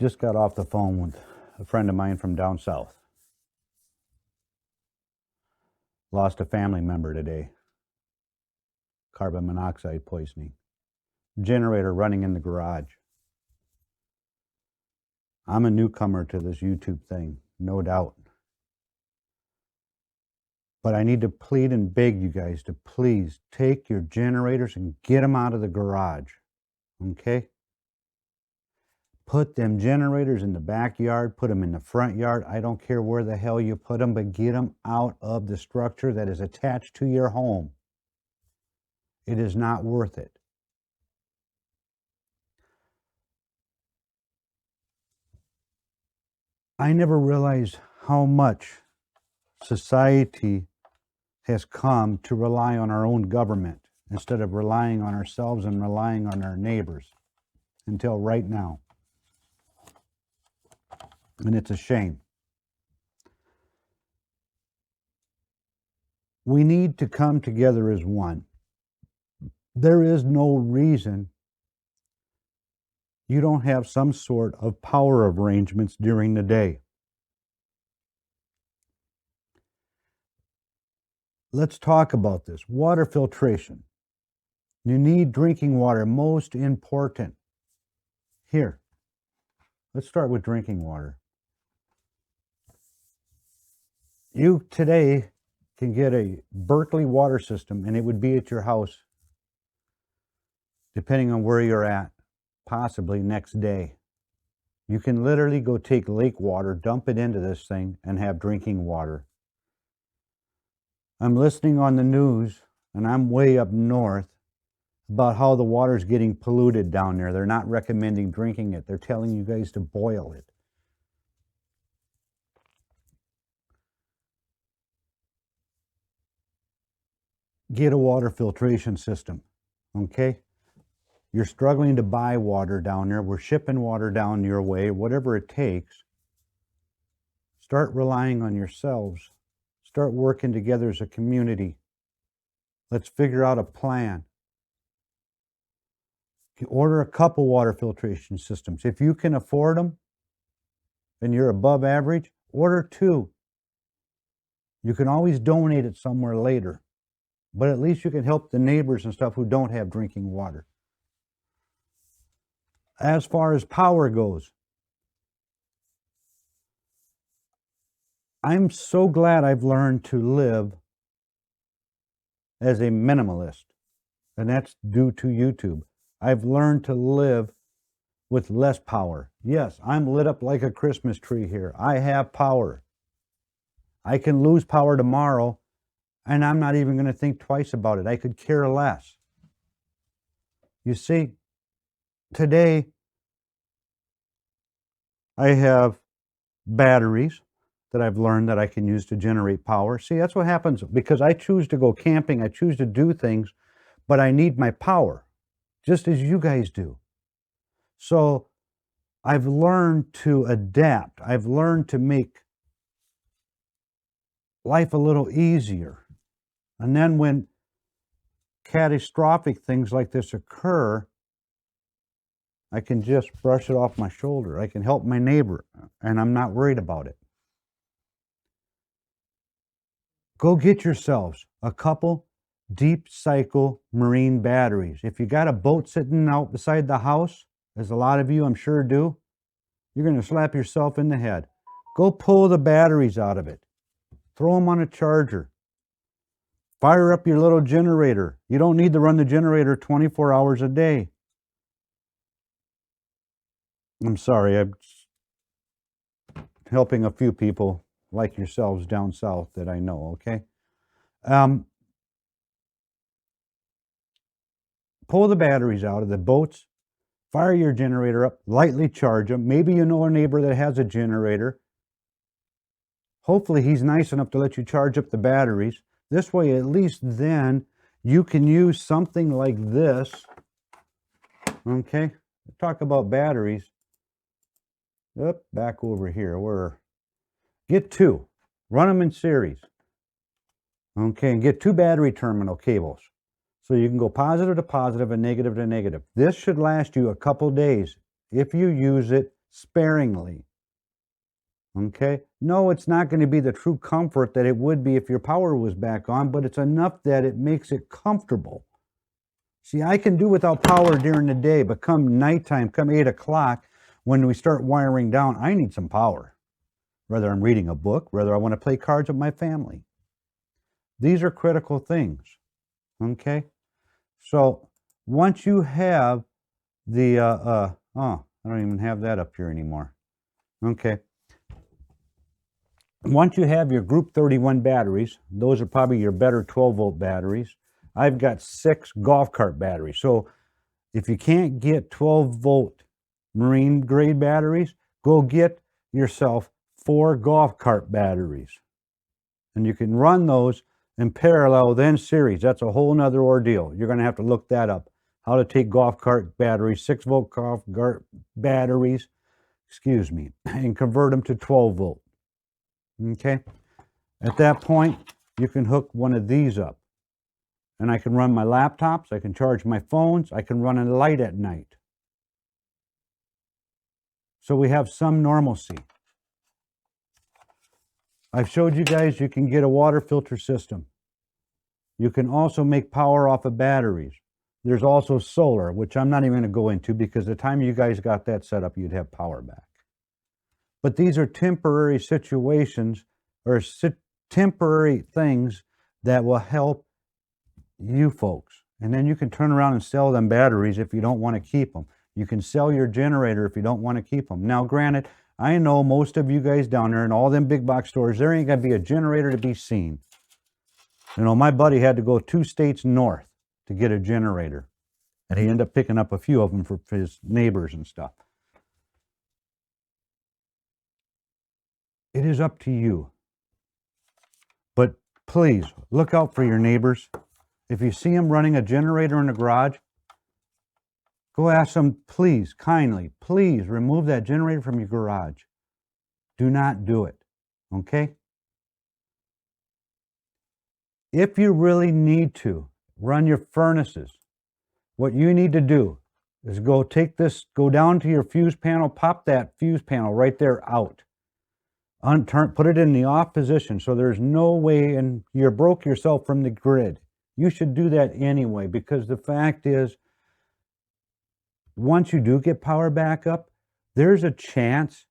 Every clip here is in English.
Just got off the phone with a friend of mine from down south. Lost a family member today. Carbon monoxide poisoning. Generator running in the garage. I'm a newcomer to this YouTube thing, no doubt. But I need to plead and beg you guys to please take your generators and get them out of the garage. Okay? Put them generators in the backyard, put them in the front yard. I don't care where the hell you put them, but get them out of the structure that is attached to your home. It is not worth it. I never realized how much society has come to rely on our own government instead of relying on ourselves and relying on our neighbors until right now. And it's a shame. We need to come together as one. There is no reason you don't have some sort of power arrangements during the day. Let's talk about this. Water filtration. You need drinking water, most important. Here, let's start with drinking water. You today can get a Berkeley water system, and it would be at your house, depending on where you're at, possibly next day. You can literally go take lake water, dump it into this thing, and have drinking water. I'm listening on the news, and I'm way up north, about how the water's getting polluted down there. They're not recommending drinking it. They're telling you guys to boil it. Get a water filtration system, okay? You're struggling to buy water down there. We're shipping water down your way, whatever it takes. Start relying on yourselves. Start working together as a community. Let's figure out a plan. Order a couple water filtration systems. If you can afford them and you're above average, order 2. You can always donate it somewhere later, but at least you can help the neighbors and stuff who don't have drinking water. As far as power goes, I'm so glad I've learned to live as a minimalist, and that's due to YouTube. I've learned to live with less power. Yes, I'm lit up like a Christmas tree here. I have power. I can lose power tomorrow, and I'm not even going to think twice about it. I could care less. You see, today I have batteries that I've learned that I can use to generate power. See, that's what happens because I choose to go camping. I choose to do things, but I need my power, just as you guys do. So I've learned to adapt. I've learned to make life a little easier. And then when catastrophic things like this occur, I can just brush it off my shoulder. I can help my neighbor, and I'm not worried about it. Go get yourselves a couple deep cycle marine batteries. If you got a boat sitting out beside the house, as a lot of you I'm sure do, you're going to slap yourself in the head. Go pull the batteries out of it. Throw them on a charger. Fire up your little generator. You don't need to run the generator 24 hours a day. I'm sorry, I'm helping a few people like yourselves down south that I know, okay? Pull the batteries out of the boats, fire your generator up, lightly charge them. Maybe you know a neighbor that has a generator. Hopefully he's nice enough to let you charge up the batteries. This way, at least then, you can use something like this, okay? Talk about batteries. Back over here. Get 2. Run them in series. Okay, and get 2 battery terminal cables. So you can go positive to positive and negative to negative. This should last you a couple days if you use it sparingly. Okay? No, it's not going to be the true comfort that it would be if your power was back on, but it's enough that it makes it comfortable. See, I can do without power during the day, but come nighttime, come 8 o'clock, when we start wiring down, I need some power. Whether I'm reading a book, whether I want to play cards with my family. These are critical things. Okay? So once you have the, oh, I don't even have that up here anymore. Okay. Once you have your group 31 batteries, those are probably your better 12-volt batteries. I've got 6 golf cart batteries. So if you can't get 12-volt marine grade batteries, go get yourself 4 golf cart batteries. And you can run those in parallel, then series. That's a whole nother ordeal. You're going to have to look that up. How to take golf cart batteries, 6-volt golf cart batteries, and convert them to 12-volt. Okay? At that point, you can hook one of these up. And I can run my laptops, I can charge my phones, I can run a light at night. So we have some normalcy. I've showed you guys you can get a water filter system. You can also make power off of batteries. There's also solar, which I'm not even going to go into because the time you guys got that set up, you'd have power back. But these are temporary situations or temporary things that will help you folks. And then you can turn around and sell them batteries if you don't want to keep them. You can sell your generator if you don't want to keep them. Now, granted, I know most of you guys down there in all them big box stores, there ain't going to be a generator to be seen. You know, my buddy had to go 2 states north to get a generator. And he ended up picking up a few of them for his neighbors and stuff. It is up to you. But please, look out for your neighbors. If you see them running a generator in the garage, go ask them, please, kindly, please remove that generator from your garage. Do not do it, okay? If you really need to run your furnaces, what you need to do is go down to your fuse panel, pop that fuse panel right there out. Put it in the off position so there's no way, and you broke yourself from the grid. You should do that anyway, because the fact is, once you do get power back up, there's a chance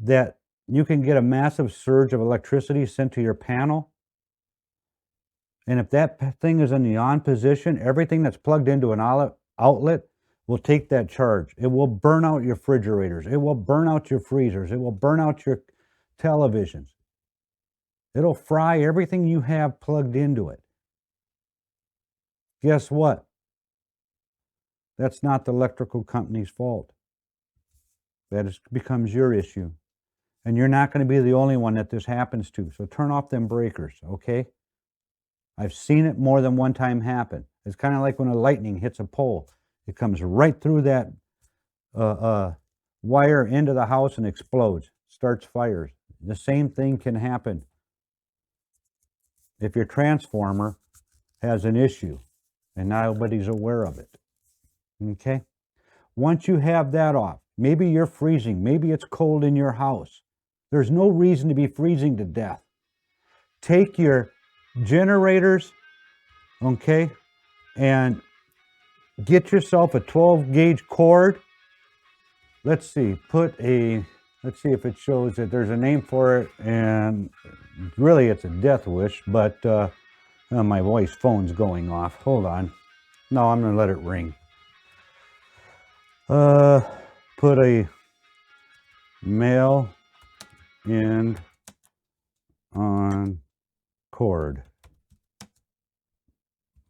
that you can get a massive surge of electricity sent to your panel. And if that thing is in the on position, everything that's plugged into an outlet will take that charge. It will burn out your refrigerators. It will burn out your freezers. It will burn out your televisions. It'll fry everything you have plugged into it. Guess what? That's not the electrical company's fault. That becomes your issue. And you're not going to be the only one that this happens to. So turn off them breakers, okay? I've seen it more than one time happen. It's kind of like when a lightning hits a pole. It comes right through that wire into the house and explodes, starts fires. The same thing can happen if your transformer has an issue and nobody's aware of it. Okay? Once you have that off, maybe you're freezing, maybe it's cold in your house. There's no reason to be freezing to death. Take your generators, okay, and get yourself a 12-gauge cord. Let's see if it shows that there's a name for it, and really it's a death wish, but my wife's phone's going off. Hold on. No, I'm going to let it ring. Put a male end on cord.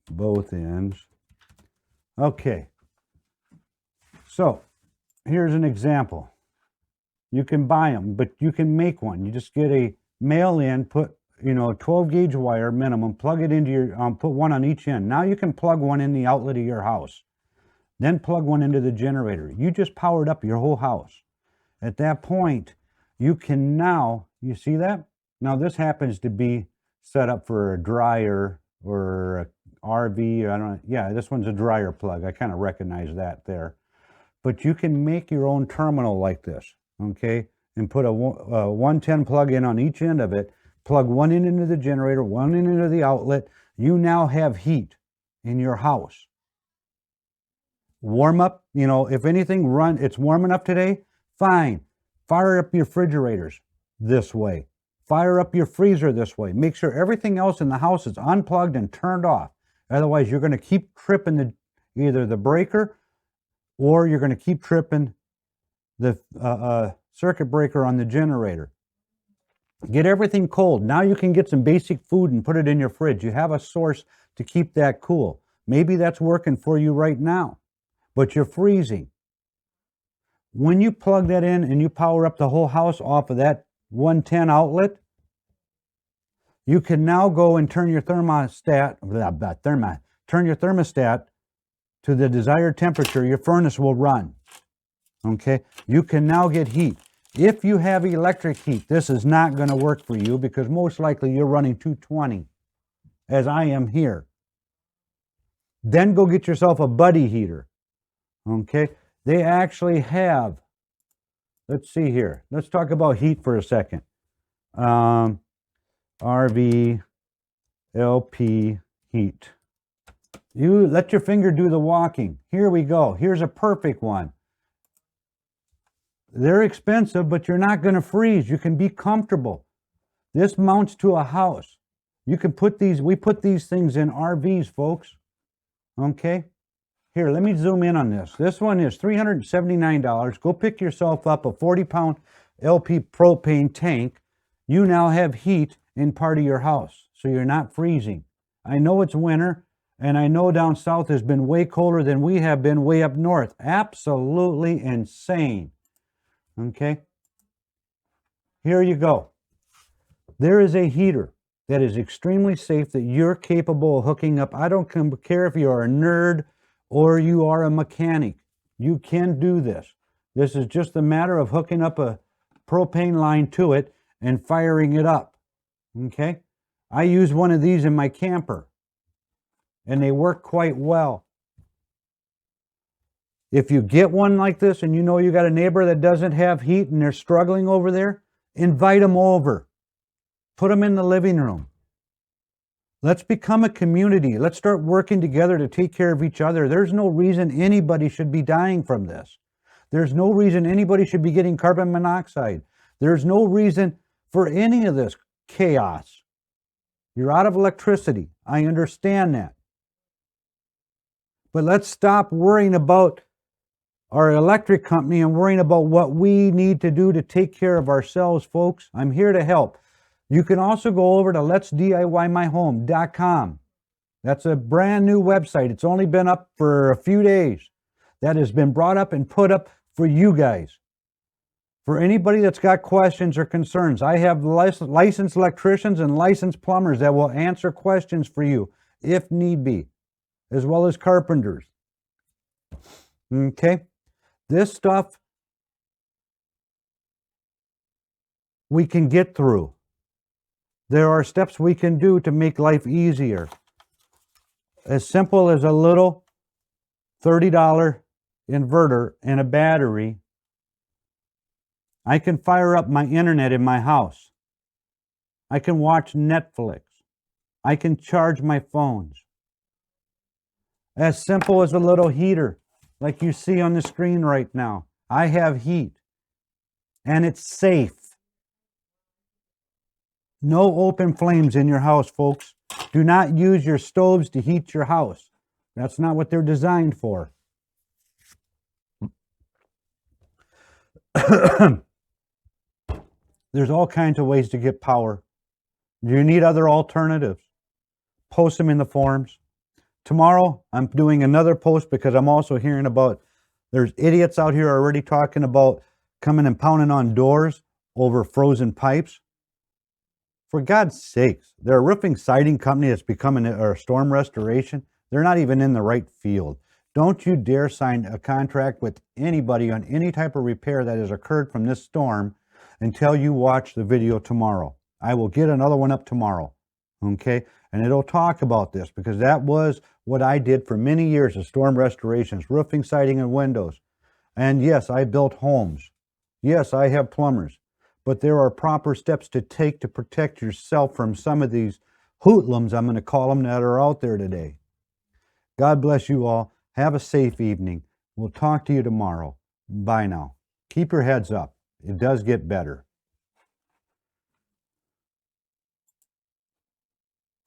Both ends. Okay. So, here's an example. You can buy them, but you can make one. You just get a male end, put 12-gauge wire minimum, plug it into your, put one on each end. Now you can plug one in the outlet of your house. Then plug one into the generator. You just powered up your whole house. At that point, you can now, you see that? Now this happens to be set up for a dryer or a RV, I don't know. Yeah, this one's a dryer plug. I kind of recognize that there. but you can make your own terminal like this, okay? And put a 110 plug in on each end of it, plug one end into the generator, one end into the outlet. You now have heat in your house. Warm up, you know, if anything, it's warm enough today, fine. Fire up your refrigerators this way. Fire up your freezer this way. Make sure everything else in the house is unplugged and turned off. Otherwise, you're going to keep tripping either the breaker, or you're going to keep tripping the circuit breaker on the generator. Get everything cold. Now you can get some basic food and put it in your fridge. You have a source to keep that cool. Maybe that's working for you right now, but you're freezing. When you plug that in and you power up the whole house off of that 110 outlet, you can now go and turn your thermostat to the desired temperature. Your furnace will run. Okay, you can now get heat. If you have electric heat, this is not going to work for you because most likely you're running 220, as I am here. Then go get yourself a buddy heater. Okay, they actually have, let's see here. Let's talk about heat for a second. RV LP heat. You let your finger do the walking. Here we go. Here's a perfect one. They're expensive, but you're not going to freeze. You can be comfortable. This mounts to a house. You can put these, we put these things in RVs, folks. Okay? Here, let me zoom in on this. This one is $379. Go pick yourself up a 40-pound LP propane tank. You now have heat in part of your house, so you're not freezing. I know it's winter, and I know down south has been way colder than we have been way up north. Absolutely insane. Okay? Here you go. There is a heater that is extremely safe that you're capable of hooking up. I don't care if you're a nerd or you are a mechanic. You can do this. This is just a matter of hooking up a propane line to it and firing it up. Okay? I use one of these in my camper, and they work quite well. If you get one like this and you know you got a neighbor that doesn't have heat and they're struggling over there, invite them over. Put them in the living room. Let's become a community. Let's start working together to take care of each other. There's no reason anybody should be dying from this. There's no reason anybody should be getting carbon monoxide. There's no reason for any of this chaos. You're out of electricity. I understand that. But let's stop worrying about our electric company and worrying about what we need to do to take care of ourselves, folks. I'm here to help. You can also go over to letsdiymyhome.com. That's a brand new website. It's only been up for a few days. That has been brought up and put up for you guys. For anybody that's got questions or concerns, I have licensed electricians and licensed plumbers that will answer questions for you if need be, as well as carpenters. Okay? This stuff we can get through. There are steps we can do to make life easier. As simple as a little $30 inverter and a battery. I can fire up my internet in my house. I can watch Netflix. I can charge my phones. As simple as a little heater, like you see on the screen right now. I have heat, and it's safe. No open flames in your house, folks. Do not use your stoves to heat your house. That's not what they're designed for. There's all kinds of ways to get power. Do you need other alternatives? Post them in the forums. Tomorrow, I'm doing another post because I'm also hearing about, there's idiots out here already talking about coming and pounding on doors over frozen pipes. For God's sakes, they're a roofing siding company that's becoming a storm restoration. They're not even in the right field. Don't you dare sign a contract with anybody on any type of repair that has occurred from this storm until you watch the video tomorrow. I will get another one up tomorrow, okay? And it'll talk about this because that was what I did for many years of storm restorations, roofing, siding, and windows. And yes, I built homes. Yes, I have plumbers. But there are proper steps to take to protect yourself from some of these hoodlums, I'm going to call them, that are out there today. God bless you all. Have a safe evening. We'll talk to you tomorrow. Bye now. Keep your heads up. It does get better.